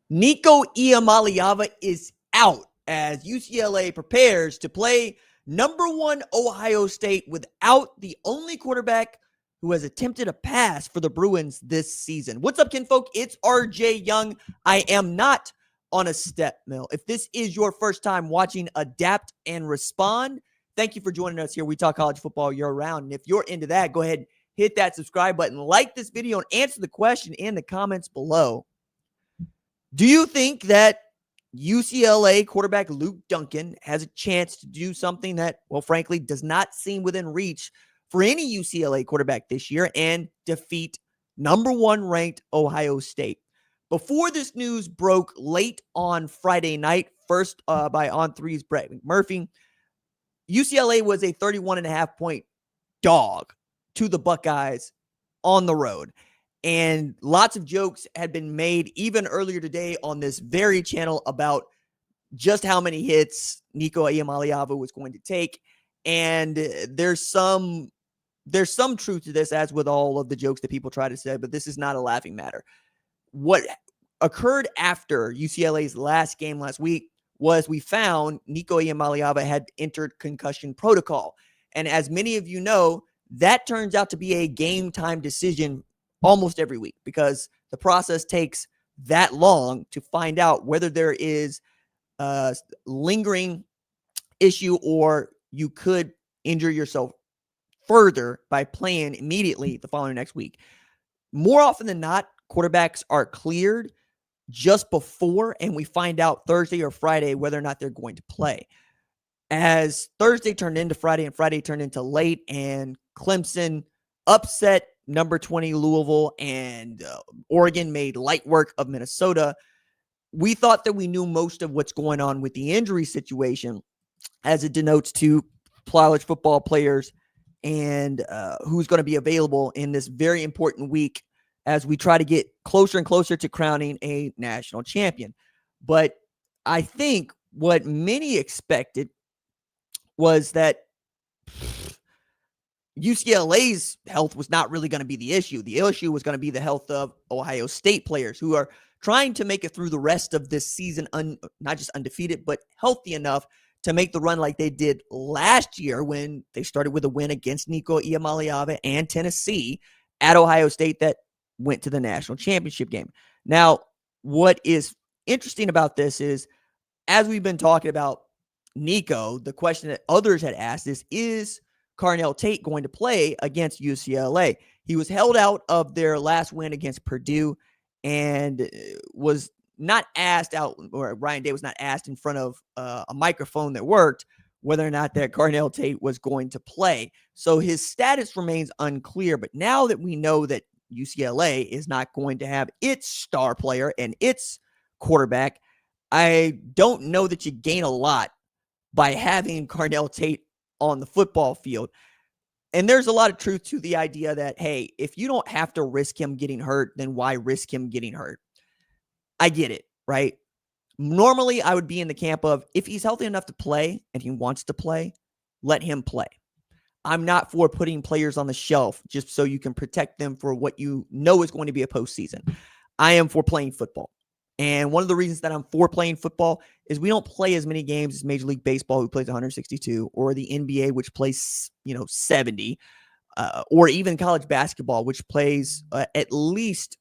Nico Iamaleava is out as UCLA prepares to play number one Ohio State without the only quarterback who has attempted a pass for the Bruins this season. What's up, kinfolk? It's RJ Young. I am not on a step mill. If this is your first time watching Adapt and Respond, thank you for joining us here. We talk college football year round. And if you're into that, go ahead, hit that subscribe button, like this video, and answer the question in the comments below. Do you think that UCLA quarterback Luke Duncan has a chance to do something that, well, frankly, does not seem within reach for any UCLA quarterback this year and defeat number one ranked Ohio State? Before this news broke late on Friday night, first by On3's Brett McMurphy, UCLA was a 31.5-point dog to the Buckeyes on the road. And lots of jokes had been made even earlier today on this very channel about just how many hits Nico Iamaleava was going to take. And there's some truth to this, as with all of the jokes that people try to say, but this is not a laughing matter. What occurred after UCLA's last game last week was we found Nico Iamaleava had entered concussion protocol. And as many of you know, that turns out to be a game time decision almost every week because the process takes that long to find out whether there is a lingering issue or you could injure yourself further by playing immediately the following next week. More often than not, quarterbacks are cleared just before, and we find out Thursday or Friday whether or not they're going to play. As Thursday turned into Friday and Friday turned into late, and Clemson upset number 20 Louisville, and Oregon made light work of Minnesota, we thought that we knew most of what's going on with the injury situation as it denotes to college football players and who's going to be available in this very important week as we try to get closer and closer to crowning a national champion. But I think what many expected was that UCLA's health was not really going to be the issue. The issue was going to be the health of Ohio State players who are trying to make it through the rest of this season, not just undefeated, but healthy enough to make the run like they did last year when they started with a win against Nico Iamaleava and Tennessee at Ohio State that went to the national championship game. Now, what is interesting about this is, as we've been talking about Nico, the question that others had asked is Carnell Tate going to play against UCLA? He was held out of their last win against Purdue and was not asked out, or Ryan Day was not asked in front of a microphone that worked, whether or not that Carnell Tate was going to play. So his status remains unclear. But now that we know that UCLA is not going to have its star player and its quarterback, I don't know that you gain a lot by having Carnell Tate on the football field. And there's a lot of truth to the idea that, hey, if you don't have to risk him getting hurt, then why risk him getting hurt? I get it, right? Normally, I would be in the camp of, if he's healthy enough to play and he wants to play, let him play. I'm not for putting players on the shelf just so you can protect them for what you know is going to be a postseason. I am for playing football. And one of the reasons that I'm for playing football is we don't play as many games as Major League Baseball, who plays 162, or the NBA, which plays 70, or even college basketball, which plays at least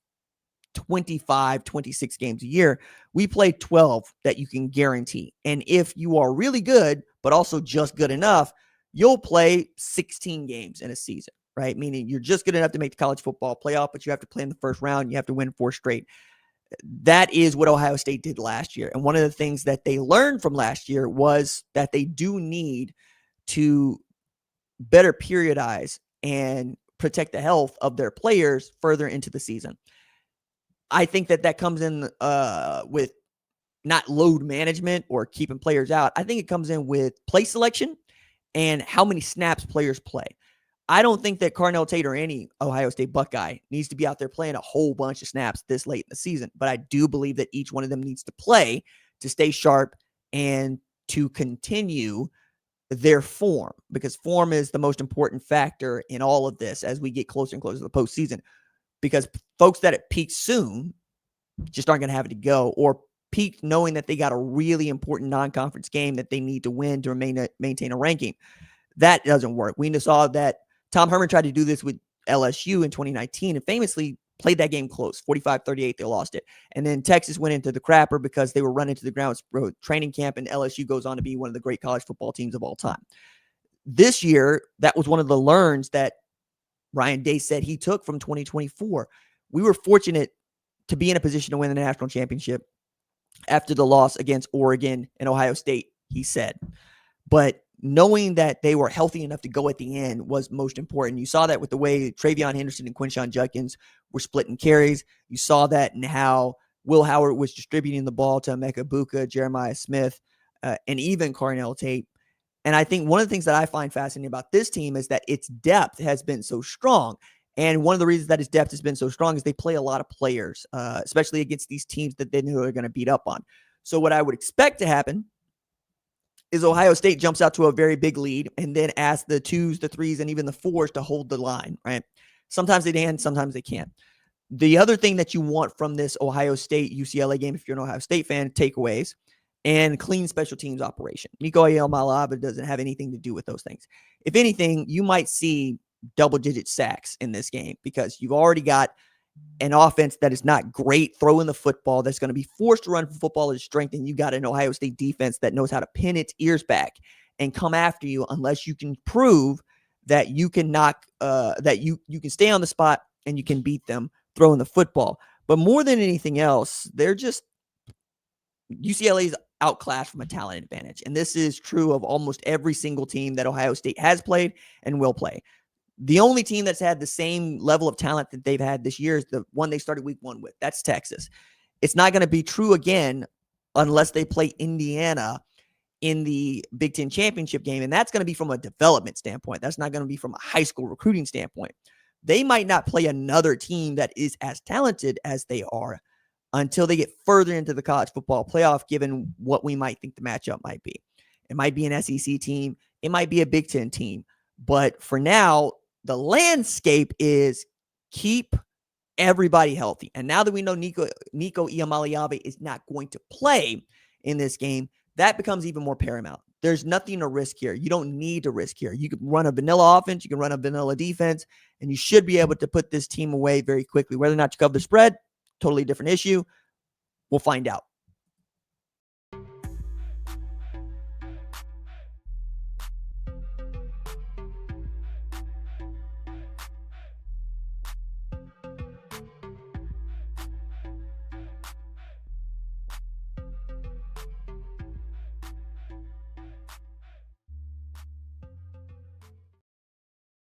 25, 26 games a year. We play 12 that you can guarantee. And if you are really good, but also just good enough, you'll play 16 games in a season, right? Meaning you're just good enough to make the college football playoff, but you have to play in the first round. You have to win 4 straight. That is what Ohio State did last year. And one of the things that they learned from last year was that they do need to better periodize and protect the health of their players further into the season. I think that comes in with not load management or keeping players out. I think it comes in with play selection and how many snaps players play. I don't think that Carnell Tate or any Ohio State Buckeye needs to be out there playing a whole bunch of snaps this late in the season. But I do believe that each one of them needs to play to stay sharp and to continue their form, because form is the most important factor in all of this as we get closer and closer to the postseason. Because folks that it peaks soon just aren't going to have it to go, or peaked knowing that they got a really important non-conference game that they need to win to maintain a ranking. That doesn't work. We saw that Tom Herman tried to do this with LSU in 2019 and famously played that game close, 45-38. They lost it. And then Texas went into the crapper because they were running to the ground training camp, and LSU goes on to be one of the great college football teams of all time. This year, that was one of the learns that Ryan Day said he took from 2024. We were fortunate to be in a position to win the national championship after the loss against Oregon and Ohio State, he said. But knowing that they were healthy enough to go at the end was most important. You saw that with the way Travion Henderson and Quinshon Judkins were splitting carries. You saw that in how Will Howard was distributing the ball to Emeka Buka, Jeremiah Smith, and even Carnell Tate. And I think one of the things that I find fascinating about this team is that its depth has been so strong. And one of the reasons that its depth has been so strong is they play a lot of players, especially against these teams that they know are going to beat up on. So what I would expect to happen is Ohio State jumps out to a very big lead and then asks the 2s, the 3s, and even the 4s to hold the line, right? Sometimes they can, sometimes they can't. The other thing that you want from this Ohio State UCLA game, if you're an Ohio State fan, takeaways and clean special teams operation. Nico Iamaleava doesn't have anything to do with those things. If anything, you might see double-digit sacks in this game because you've already got an offense that is not great throwing the football, that's going to be forced to run for football at strength, and you got an Ohio State defense that knows how to pin its ears back and come after you unless you can prove that you can that you can stay on the spot and you can beat them throwing the football. But more than anything else, they're just UCLA's outclassed from a talent advantage. And this is true of almost every single team that Ohio State has played and will play. The only team that's had the same level of talent that they've had this year is the one they started week 1 with. That's Texas. It's not going to be true again unless they play Indiana in the Big Ten championship game. And that's going to be from a development standpoint. That's not going to be from a high school recruiting standpoint. They might not play another team that is as talented as they are until they get further into the college football playoff, given what we might think the matchup might be. It might be an SEC team. It might be a Big Ten team. But for now, the landscape is keep everybody healthy. And now that we know Nico Iamaleava is not going to play in this game, that becomes even more paramount. There's nothing to risk here. You don't need to risk here. You can run a vanilla offense. You can run a vanilla defense, and you should be able to put this team away very quickly. Whether or not you cover the spread, totally different issue. We'll find out.